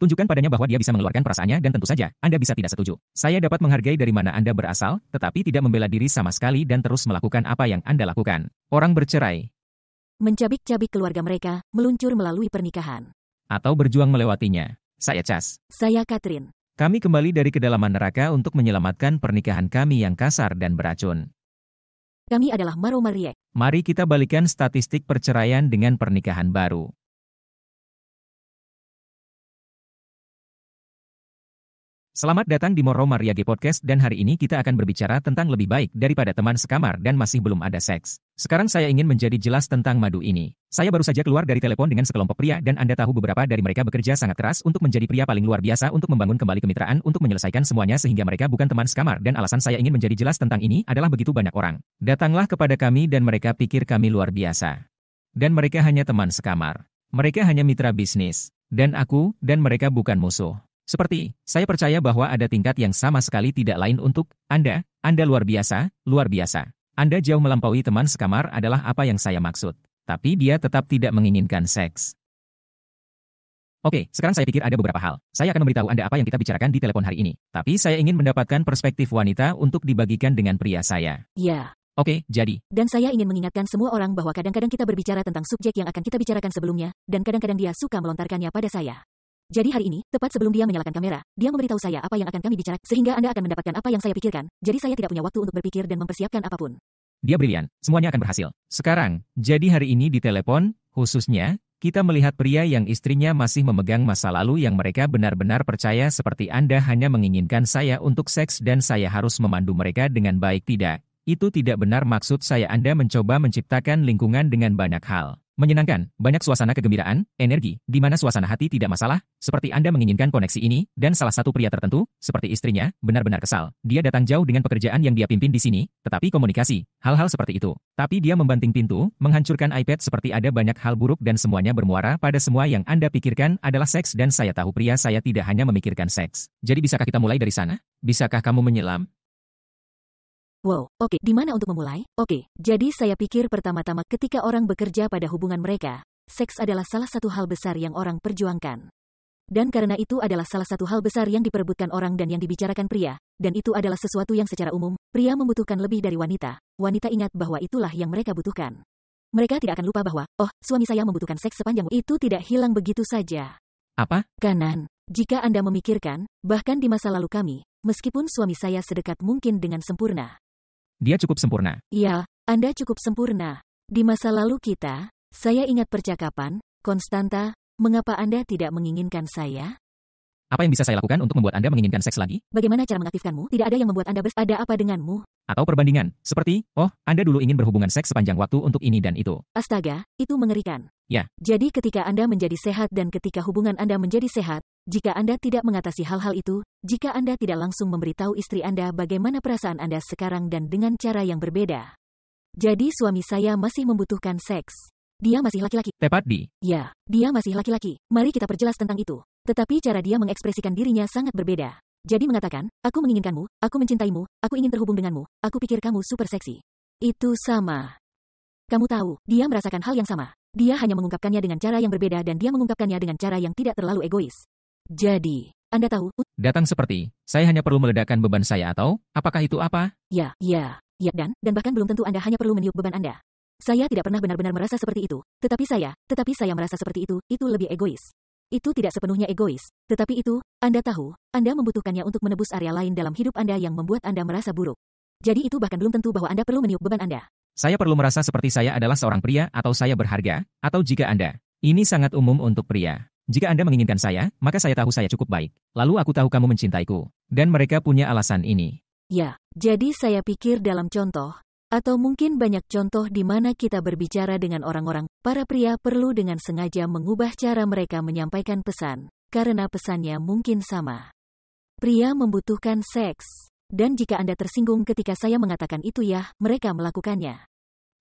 Tunjukkan padanya bahwa dia bisa mengeluarkan perasaannya dan tentu saja, Anda bisa tidak setuju. Saya dapat menghargai dari mana Anda berasal, tetapi tidak membela diri sama sekali dan terus melakukan apa yang Anda lakukan. Orang bercerai. Mencabik-cabik keluarga mereka, meluncur melalui pernikahan. Atau berjuang melewatinya. Saya Cas. Saya Catherine. Kami kembali dari kedalaman neraka untuk menyelamatkan pernikahan kami yang kasar dan beracun. Kami adalah Maro Mariek. Mari kita balikan statistik perceraian dengan pernikahan baru. Selamat datang di Moro Mariage Podcast dan hari ini kita akan berbicara tentang lebih baik daripada teman sekamar dan masih belum ada seks. Sekarang saya ingin menjadi jelas tentang madu ini. Saya baru saja keluar dari telepon dengan sekelompok pria dan Anda tahu beberapa dari mereka bekerja sangat keras untuk menjadi pria paling luar biasa untuk membangun kembali kemitraan untuk menyelesaikan semuanya sehingga mereka bukan teman sekamar dan alasan saya ingin menjadi jelas tentang ini adalah begitu banyak orang. Datanglah kepada kami dan mereka pikir kami luar biasa. Dan mereka hanya teman sekamar. Mereka hanya mitra bisnis. Dan aku dan mereka bukan musuh. Seperti, saya percaya bahwa ada tingkat yang sama sekali tidak lain untuk Anda luar biasa, luar biasa. Anda jauh melampaui teman sekamar adalah apa yang saya maksud. Tapi dia tetap tidak menginginkan seks. Oke, sekarang saya pikir ada beberapa hal. Saya akan memberitahu Anda apa yang kita bicarakan di telepon hari ini. Tapi saya ingin mendapatkan perspektif wanita untuk dibagikan dengan pria saya. Ya. Oke, jadi. Dan saya ingin mengingatkan semua orang bahwa kadang-kadang kita berbicara tentang subjek yang akan kita bicarakan sebelumnya, dan kadang-kadang dia suka melontarkannya pada saya. Jadi hari ini, tepat sebelum dia menyalakan kamera, dia memberitahu saya apa yang akan kami bicarakan, sehingga Anda akan mendapatkan apa yang saya pikirkan, jadi saya tidak punya waktu untuk berpikir dan mempersiapkan apapun. Dia brilian, semuanya akan berhasil. Sekarang, jadi hari ini di telepon, khususnya, kita melihat pria yang istrinya masih memegang masa lalu yang mereka benar-benar percaya seperti Anda hanya menginginkan saya untuk seks dan saya harus memandu mereka dengan baik tidak. Itu tidak benar maksud saya Anda mencoba menciptakan lingkungan dengan banyak hal. Menyenangkan, banyak suasana kegembiraan, energi, di mana suasana hati tidak masalah, seperti Anda menginginkan koneksi ini, dan salah satu pria tertentu, seperti istrinya, benar-benar kesal. Dia datang jauh dengan pekerjaan yang dia pimpin di sini, tetapi komunikasi, hal-hal seperti itu. Tapi dia membanting pintu, menghancurkan iPad seperti ada banyak hal buruk dan semuanya bermuara pada semua yang Anda pikirkan adalah seks dan saya tahu pria saya tidak hanya memikirkan seks. Jadi bisakah kita mulai dari sana? Bisakah kamu menyelam? Wow, oke, di mana untuk memulai? Oke, jadi saya pikir pertama-tama ketika orang bekerja pada hubungan mereka, seks adalah salah satu hal besar yang orang perjuangkan. Dan karena itu adalah salah satu hal besar yang diperebutkan orang dan yang dibicarakan pria, dan itu adalah sesuatu yang secara umum, pria membutuhkan lebih dari wanita. Wanita ingat bahwa itulah yang mereka butuhkan. Mereka tidak akan lupa bahwa, oh, suami saya membutuhkan seks sepanjang itu tidak hilang begitu saja. Apa? Kanan, jika Anda memikirkan, bahkan di masa lalu kami, meskipun suami saya sedekat mungkin dengan sempurna. Dia cukup sempurna. Ya, Anda cukup sempurna. Di masa lalu kita, saya ingat percakapan, Konstanta, mengapa Anda tidak menginginkan saya? Apa yang bisa saya lakukan untuk membuat Anda menginginkan seks lagi? Bagaimana cara mengaktifkanmu? Tidak ada yang membuat Anda ada apa denganmu? Atau perbandingan, seperti, oh, Anda dulu ingin berhubungan seks sepanjang waktu untuk ini dan itu. Astaga, itu mengerikan. Ya. Jadi ketika Anda menjadi sehat dan ketika hubungan Anda menjadi sehat, jika Anda tidak mengatasi hal-hal itu, jika Anda tidak langsung memberitahu istri Anda bagaimana perasaan Anda sekarang dan dengan cara yang berbeda. Jadi suami saya masih membutuhkan seks. Dia masih laki-laki. Tepat di. Ya, dia masih laki-laki. Mari kita perjelas tentang itu. Tetapi cara dia mengekspresikan dirinya sangat berbeda. Jadi mengatakan, aku menginginkanmu, aku mencintaimu, aku ingin terhubung denganmu, aku pikir kamu super seksi. Itu sama. Kamu tahu, dia merasakan hal yang sama. Dia hanya mengungkapkannya dengan cara yang berbeda dan dia mengungkapkannya dengan cara yang tidak terlalu egois. Jadi, Anda tahu? Datang seperti, saya hanya perlu meledakkan beban saya atau, apakah itu apa? Ya, dan bahkan belum tentu Anda hanya perlu meniup beban Anda. Saya tidak pernah benar-benar merasa seperti itu, tetapi saya merasa seperti itu lebih egois. Itu tidak sepenuhnya egois, tetapi itu, Anda tahu, Anda membutuhkannya untuk menebus area lain dalam hidup Anda yang membuat Anda merasa buruk. Jadi itu bahkan belum tentu bahwa Anda perlu meniup beban Anda. Saya perlu merasa seperti saya adalah seorang pria atau saya berharga, atau jika Anda. Ini sangat umum untuk pria. Jika Anda menginginkan saya, maka saya tahu saya cukup baik. Lalu aku tahu kamu mencintaiku. Dan mereka punya alasan ini. Ya, jadi saya pikir dalam contoh, atau mungkin banyak contoh di mana kita berbicara dengan orang-orang, para pria perlu dengan sengaja mengubah cara mereka menyampaikan pesan, karena pesannya mungkin sama. Pria membutuhkan seks. Dan jika Anda tersinggung ketika saya mengatakan itu ya, mereka melakukannya.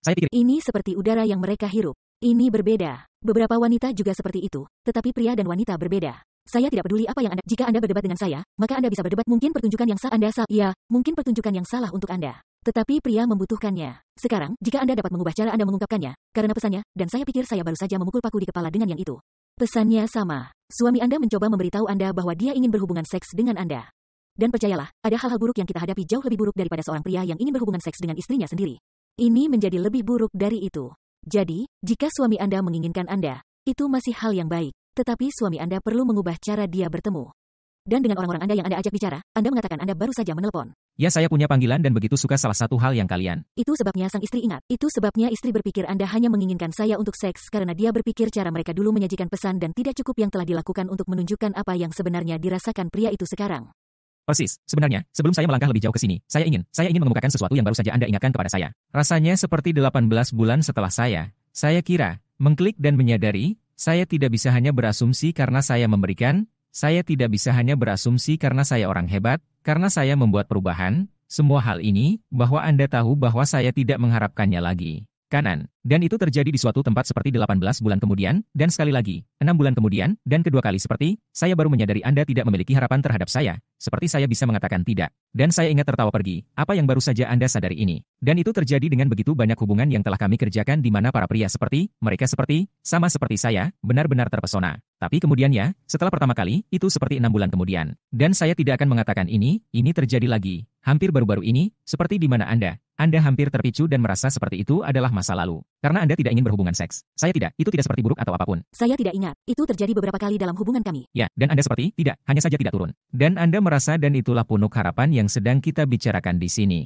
Saya pikir ini seperti udara yang mereka hirup. Ini berbeda. Beberapa wanita juga seperti itu, tetapi pria dan wanita berbeda. Saya tidak peduli apa yang Anda, jika Anda berdebat dengan saya, maka Anda bisa berdebat mungkin pertunjukan yang salah Anda ya, mungkin pertunjukan yang salah untuk Anda. Tetapi pria membutuhkannya. Sekarang, jika Anda dapat mengubah cara Anda mengungkapkannya, karena pesannya, dan saya pikir saya baru saja memukul paku di kepala dengan yang itu. Pesannya sama. Suami Anda mencoba memberitahu Anda bahwa dia ingin berhubungan seks dengan Anda. Dan percayalah, ada hal-hal buruk yang kita hadapi jauh lebih buruk daripada seorang pria yang ingin berhubungan seks dengan istrinya sendiri. Ini menjadi lebih buruk dari itu. Jadi, jika suami Anda menginginkan Anda, itu masih hal yang baik. Tetapi suami Anda perlu mengubah cara dia bertemu. Dan dengan orang-orang Anda yang Anda ajak bicara, Anda mengatakan Anda baru saja menelepon. Ya, saya punya panggilan dan begitu suka salah satu hal yang kalian. Itu sebabnya sang istri ingat. Itu sebabnya istri berpikir Anda hanya menginginkan saya untuk seks karena dia berpikir cara mereka dulu menyajikan pesan dan tidak cukup yang telah dilakukan untuk menunjukkan apa yang sebenarnya dirasakan pria itu sekarang. Persis, sebenarnya, sebelum saya melangkah lebih jauh ke sini, saya ingin mengemukakan sesuatu yang baru saja Anda ingatkan kepada saya. Rasanya seperti 18 bulan setelah saya kira, mengklik dan menyadari, saya tidak bisa hanya berasumsi karena saya memberikan, saya tidak bisa hanya berasumsi karena saya orang hebat, karena saya membuat perubahan, semua hal ini, bahwa Anda tahu bahwa saya tidak mengharapkannya lagi. Kanan. Dan itu terjadi di suatu tempat seperti 18 bulan kemudian, dan sekali lagi, 6 bulan kemudian, dan kedua kali seperti, saya baru menyadari Anda tidak memiliki harapan terhadap saya, seperti saya bisa mengatakan tidak. Dan saya ingat tertawa pergi, apa yang baru saja Anda sadari ini. Dan itu terjadi dengan begitu banyak hubungan yang telah kami kerjakan di mana para pria seperti, mereka seperti, sama seperti saya, benar-benar terpesona. Tapi kemudiannya, setelah pertama kali, itu seperti 6 bulan kemudian. Dan saya tidak akan mengatakan ini terjadi lagi. Hampir baru-baru ini, seperti di mana Anda hampir terpicu dan merasa seperti itu adalah masa lalu. Karena Anda tidak ingin berhubungan seks. Saya tidak, itu tidak seperti buruk atau apapun. Saya tidak ingat, itu terjadi beberapa kali dalam hubungan kami. Ya, dan Anda seperti, tidak, hanya saja tidak turun. Dan Anda merasa dan itulah punuk harapan yang sedang kita bicarakan di sini.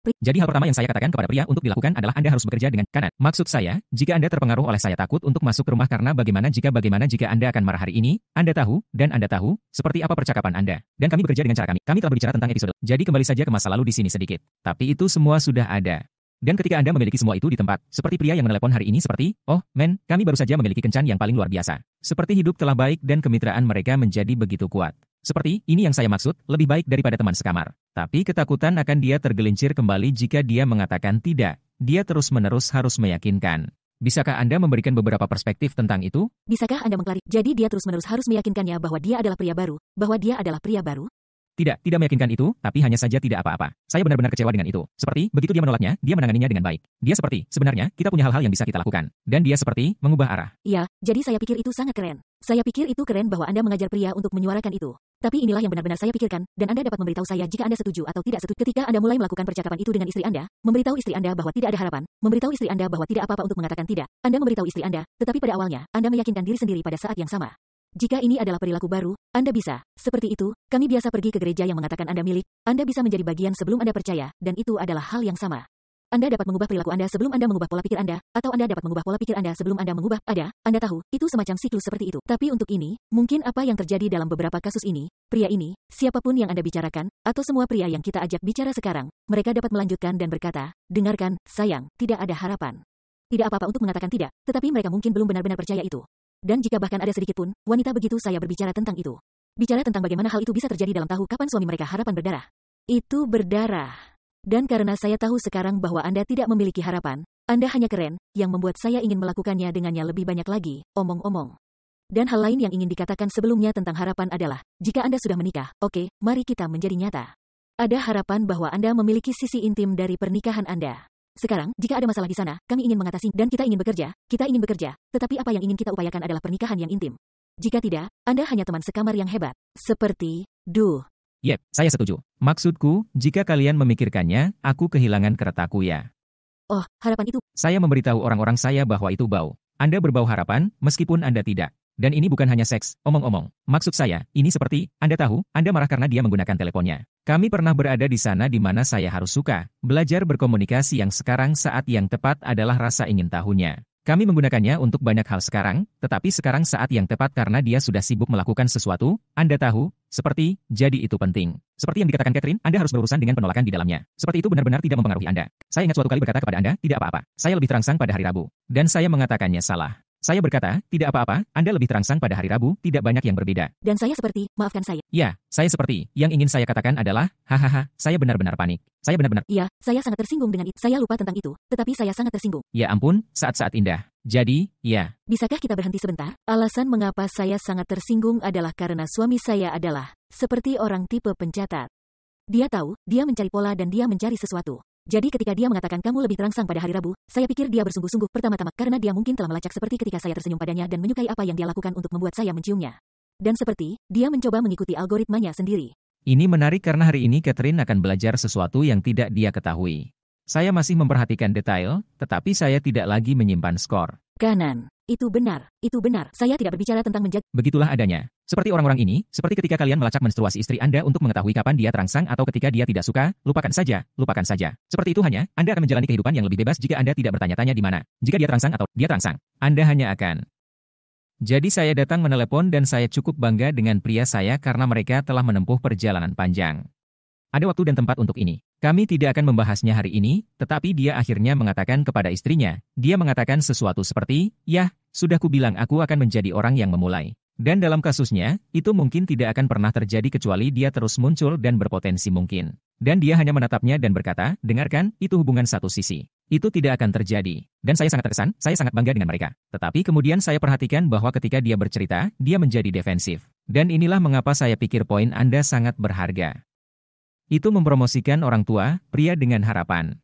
Jadi hal pertama yang saya katakan kepada pria untuk dilakukan adalah Anda harus bekerja dengan kanan. Maksud saya, jika Anda terpengaruh oleh saya takut untuk masuk ke rumah karena bagaimana jika Anda akan marah hari ini, Anda tahu, dan Anda tahu, seperti apa percakapan Anda. Dan kami bekerja dengan cara kami. Kami telah berbicara tentang episode. Jadi kembali saja ke masa lalu di sini sedikit. Tapi itu semua sudah ada. Dan ketika Anda memiliki semua itu di tempat, seperti pria yang menelepon hari ini seperti, oh, men, kami baru saja memiliki kencan yang paling luar biasa. Seperti hidup telah baik dan kemitraan mereka menjadi begitu kuat. Seperti, ini yang saya maksud, lebih baik daripada teman sekamar. Tapi ketakutan akan dia tergelincir kembali jika dia mengatakan tidak. Dia terus-menerus harus meyakinkan. Bisakah Anda memberikan beberapa perspektif tentang itu? Bisakah Anda mengklarifikasi? Jadi dia terus-menerus harus meyakinkannya bahwa dia adalah pria baru, Tidak meyakinkan itu, tapi hanya saja tidak apa-apa. Saya benar-benar kecewa dengan itu. Seperti, begitu dia menolaknya, dia menanganinya dengan baik. Dia seperti, sebenarnya, kita punya hal-hal yang bisa kita lakukan. Dan dia seperti, mengubah arah. Iya, jadi saya pikir itu sangat keren. Saya pikir itu keren bahwa Anda mengajar pria untuk menyuarakan itu. Tapi inilah yang benar-benar saya pikirkan, dan Anda dapat memberitahu saya jika Anda setuju atau tidak setuju. Ketika Anda mulai melakukan percakapan itu dengan istri Anda, memberitahu istri Anda bahwa tidak ada harapan, memberitahu istri Anda bahwa tidak apa-apa untuk mengatakan tidak. Anda memberitahu istri Anda, tetapi pada awalnya, Anda meyakinkan diri sendiri pada saat yang sama. Jika ini adalah perilaku baru, Anda bisa. Seperti itu, kami biasa pergi ke gereja yang mengatakan Anda milik, Anda bisa menjadi bagian sebelum Anda percaya, dan itu adalah hal yang sama. Anda dapat mengubah perilaku Anda sebelum Anda mengubah pola pikir Anda, atau Anda dapat mengubah pola pikir Anda sebelum Anda mengubah Anda tahu, itu semacam siklus seperti itu. Tapi untuk ini, mungkin apa yang terjadi dalam beberapa kasus ini, pria ini, siapapun yang Anda bicarakan, atau semua pria yang kita ajak bicara sekarang, mereka dapat melanjutkan dan berkata, dengarkan, sayang, tidak ada harapan. Tidak apa-apa untuk mengatakan tidak, tetapi mereka mungkin belum benar-benar percaya itu. Dan jika bahkan ada sedikit pun, wanita begitu saya berbicara tentang itu. Bicara tentang bagaimana hal itu bisa terjadi dalam tahu kapan suami mereka harapan berdarah. Itu berdarah. Dan karena saya tahu sekarang bahwa Anda tidak memiliki harapan, Anda hanya keren, yang membuat saya ingin melakukannya dengannya lebih banyak lagi, omong-omong. Dan hal lain yang ingin dikatakan sebelumnya tentang harapan adalah, jika Anda sudah menikah, oke, mari kita menjadi nyata. Ada harapan bahwa Anda memiliki sisi intim dari pernikahan Anda. Sekarang, jika ada masalah di sana, kami ingin mengatasi, dan kita ingin bekerja, tetapi apa yang ingin kita upayakan adalah pernikahan yang intim. Jika tidak, Anda hanya teman sekamar yang hebat. Seperti, Yep, saya setuju. Maksudku, jika kalian memikirkannya, aku kehilangan keretaku ya. Oh, harapan itu. Saya memberitahu orang-orang saya bahwa itu bau. Anda berbau harapan, meskipun Anda tidak. Dan ini bukan hanya seks, omong-omong. Maksud saya, ini seperti, Anda tahu, Anda marah karena dia menggunakan teleponnya. Kami pernah berada di sana di mana saya harus suka, belajar berkomunikasi yang sekarang saat yang tepat adalah rasa ingin tahunya. Kami menggunakannya untuk banyak hal sekarang, tetapi sekarang saat yang tepat karena dia sudah sibuk melakukan sesuatu, Anda tahu, seperti, jadi itu penting. Seperti yang dikatakan Catherine, Anda harus berurusan dengan penolakan di dalamnya. Seperti itu benar-benar tidak mempengaruhi Anda. Saya ingat suatu kali berkata kepada Anda, tidak apa-apa. Saya lebih terangsang pada hari Rabu. Dan saya mengatakannya salah. Saya berkata, tidak apa-apa, Anda lebih terangsang pada hari Rabu, tidak banyak yang berbeda. Dan saya seperti, maafkan saya. Ya, saya seperti, yang ingin saya katakan adalah, hahaha, saya benar-benar panik. Saya benar-benar. Iya, saya sangat tersinggung dengan itu. Saya lupa tentang itu, tetapi saya sangat tersinggung. Ya ampun, saat-saat indah. Jadi, ya. Bisakah kita berhenti sebentar? Alasan mengapa saya sangat tersinggung adalah karena suami saya adalah, seperti orang tipe pencatat. Dia tahu, dia mencari pola dan dia mencari sesuatu. Jadi ketika dia mengatakan kamu lebih terangsang pada hari Rabu, saya pikir dia bersungguh-sungguh pertama-tama karena dia mungkin telah melacak seperti ketika saya tersenyum padanya dan menyukai apa yang dia lakukan untuk membuat saya menciumnya. Dan seperti, dia mencoba mengikuti algoritmanya sendiri. Ini menarik karena hari ini Catherine akan belajar sesuatu yang tidak dia ketahui. Saya masih memperhatikan detail, tetapi saya tidak lagi menyimpan skor. Kanan. Itu benar. Saya tidak berbicara tentang menjaga. Begitulah adanya. Seperti orang-orang ini, seperti ketika kalian melacak menstruasi istri Anda untuk mengetahui kapan dia terangsang atau ketika dia tidak suka, lupakan saja. Seperti itu hanya, Anda akan menjalani kehidupan yang lebih bebas jika Anda tidak bertanya-tanya di mana. Jika dia terangsang atau dia terangsang, Anda hanya akan. Jadi saya datang menelepon dan saya cukup bangga dengan pria saya karena mereka telah menempuh perjalanan panjang. Ada waktu dan tempat untuk ini. Kami tidak akan membahasnya hari ini, tetapi dia akhirnya mengatakan kepada istrinya, dia mengatakan sesuatu seperti, "Yah, sudah kubilang aku akan menjadi orang yang memulai." Dan dalam kasusnya, itu mungkin tidak akan pernah terjadi kecuali dia terus muncul dan berpotensi mungkin. Dan dia hanya menatapnya dan berkata, dengarkan, itu hubungan satu sisi. Itu tidak akan terjadi. Dan saya sangat terkesan, saya sangat bangga dengan mereka. Tetapi kemudian saya perhatikan bahwa ketika dia bercerita, dia menjadi defensif. Dan inilah mengapa saya pikir poin Anda sangat berharga. Itu mempromosikan orang tua, pria dengan harapan.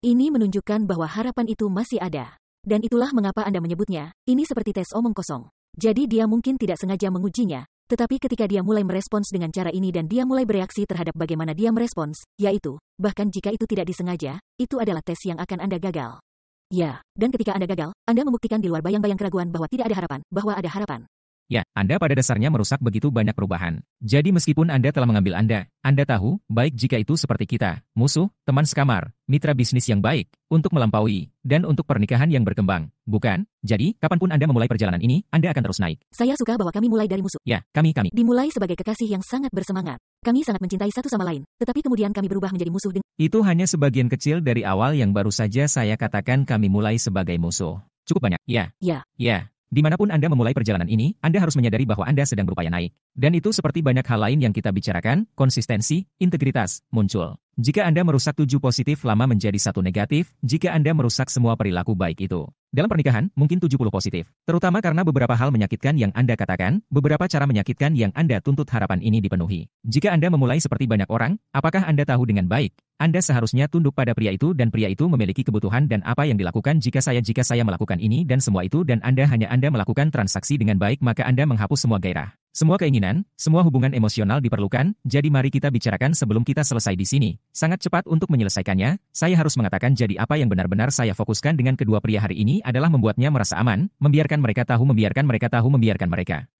Ini menunjukkan bahwa harapan itu masih ada. Dan itulah mengapa Anda menyebutnya, ini seperti tes omong kosong. Jadi dia mungkin tidak sengaja mengujinya, tetapi ketika dia mulai merespons dengan cara ini dan dia mulai bereaksi terhadap bagaimana dia merespons, yaitu, bahkan jika itu tidak disengaja, itu adalah tes yang akan Anda gagal. Ya, dan ketika Anda gagal, Anda membuktikan di luar bayang-bayang keraguan bahwa tidak ada harapan, bahwa ada harapan. Ya, Anda pada dasarnya merusak begitu banyak perubahan. Jadi meskipun Anda telah mengambil Anda tahu, baik jika itu seperti kita, musuh, teman sekamar, mitra bisnis yang baik, untuk melampaui, dan untuk pernikahan yang berkembang. Bukan? Jadi, kapanpun Anda memulai perjalanan ini, Anda akan terus naik. Saya suka bahwa kami mulai dari musuh. Ya, kami. Dimulai sebagai kekasih yang sangat bersemangat. Kami sangat mencintai satu sama lain, tetapi kemudian kami berubah menjadi musuh dengan... Itu hanya sebagian kecil dari awal yang baru saja saya katakan kami mulai sebagai musuh. Cukup banyak, ya. Dimanapun Anda memulai perjalanan ini, Anda harus menyadari bahwa Anda sedang berupaya naik. Dan itu seperti banyak hal lain yang kita bicarakan, konsistensi, integritas, muncul. Jika Anda merusak 7 positif lama menjadi 1 negatif, jika Anda merusak semua perilaku baik itu. Dalam pernikahan, mungkin 70 positif. Terutama karena beberapa hal menyakitkan yang Anda katakan, beberapa cara menyakitkan yang Anda tuntut harapan ini dipenuhi. Jika Anda memulai seperti banyak orang, apakah Anda tahu dengan baik? Anda seharusnya tunduk pada pria itu dan pria itu memiliki kebutuhan dan apa yang dilakukan jika saya melakukan ini dan semua itu dan Anda melakukan transaksi dengan baik maka Anda menghapus semua gairah. Semua keinginan, semua hubungan emosional diperlukan, jadi mari kita bicarakan sebelum kita selesai di sini. Sangat cepat untuk menyelesaikannya, saya harus mengatakan jadi apa yang benar-benar saya fokuskan dengan kedua pria hari ini adalah membuatnya merasa aman, membiarkan mereka tahu.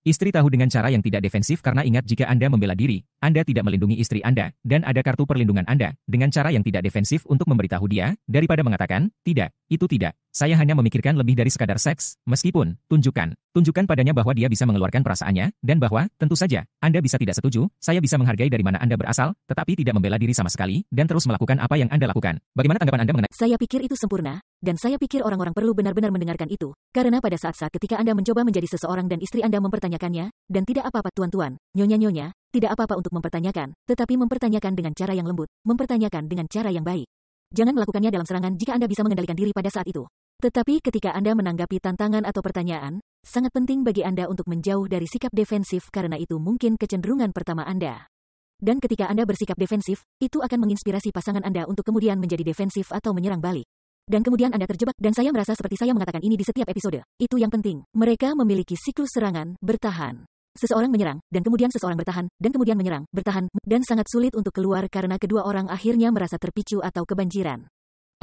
Istri tahu dengan cara yang tidak defensif karena ingat jika Anda membela diri, Anda tidak melindungi istri Anda, dan ada kartu perlindungan Anda, dengan cara yang tidak defensif untuk memberitahu dia, daripada mengatakan, tidak, itu tidak. Saya hanya memikirkan lebih dari sekadar seks, meskipun, tunjukkan padanya bahwa dia bisa mengeluarkan perasaannya, dan bahwa, tentu saja, Anda bisa tidak setuju, saya bisa menghargai dari mana Anda berasal, tetapi tidak membela diri sama sekali, dan terus melakukan apa yang Anda lakukan. Bagaimana tanggapan Anda mengenai? Saya pikir itu sempurna, dan saya pikir orang-orang perlu benar-benar mendengarkan itu, karena pada saat-saat ketika Anda mencoba menjadi seseorang dan istri Anda mempertanyakannya, dan tidak apa-apa tuan-tuan, nyonya-nyonya, tidak apa-apa untuk mempertanyakan, tetapi mempertanyakan dengan cara yang lembut, mempertanyakan dengan cara yang baik. Jangan melakukannya dalam serangan jika Anda bisa mengendalikan diri pada saat itu. Tetapi ketika Anda menanggapi tantangan atau pertanyaan, sangat penting bagi Anda untuk menjauh dari sikap defensif karena itu mungkin kecenderungan pertama Anda. Dan ketika Anda bersikap defensif, itu akan menginspirasi pasangan Anda untuk kemudian menjadi defensif atau menyerang balik. Dan kemudian Anda terjebak, dan saya merasa seperti saya mengatakan ini di setiap episode. Itu yang penting. Mereka memiliki siklus serangan, bertahan. Seseorang menyerang, dan kemudian seseorang bertahan, dan kemudian menyerang, bertahan, dan sangat sulit untuk keluar karena kedua orang akhirnya merasa terpicu atau kebanjiran.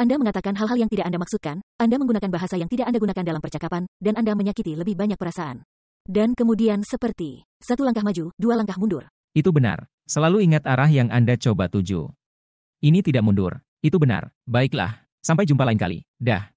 Anda mengatakan hal-hal yang tidak Anda maksudkan, Anda menggunakan bahasa yang tidak Anda gunakan dalam percakapan, dan Anda menyakiti lebih banyak perasaan. Dan kemudian seperti, 1 langkah maju, 2 langkah mundur. Itu benar. Selalu ingat arah yang Anda coba tuju. Ini tidak mundur. Itu benar. Baiklah. Sampai jumpa lain kali. Dah.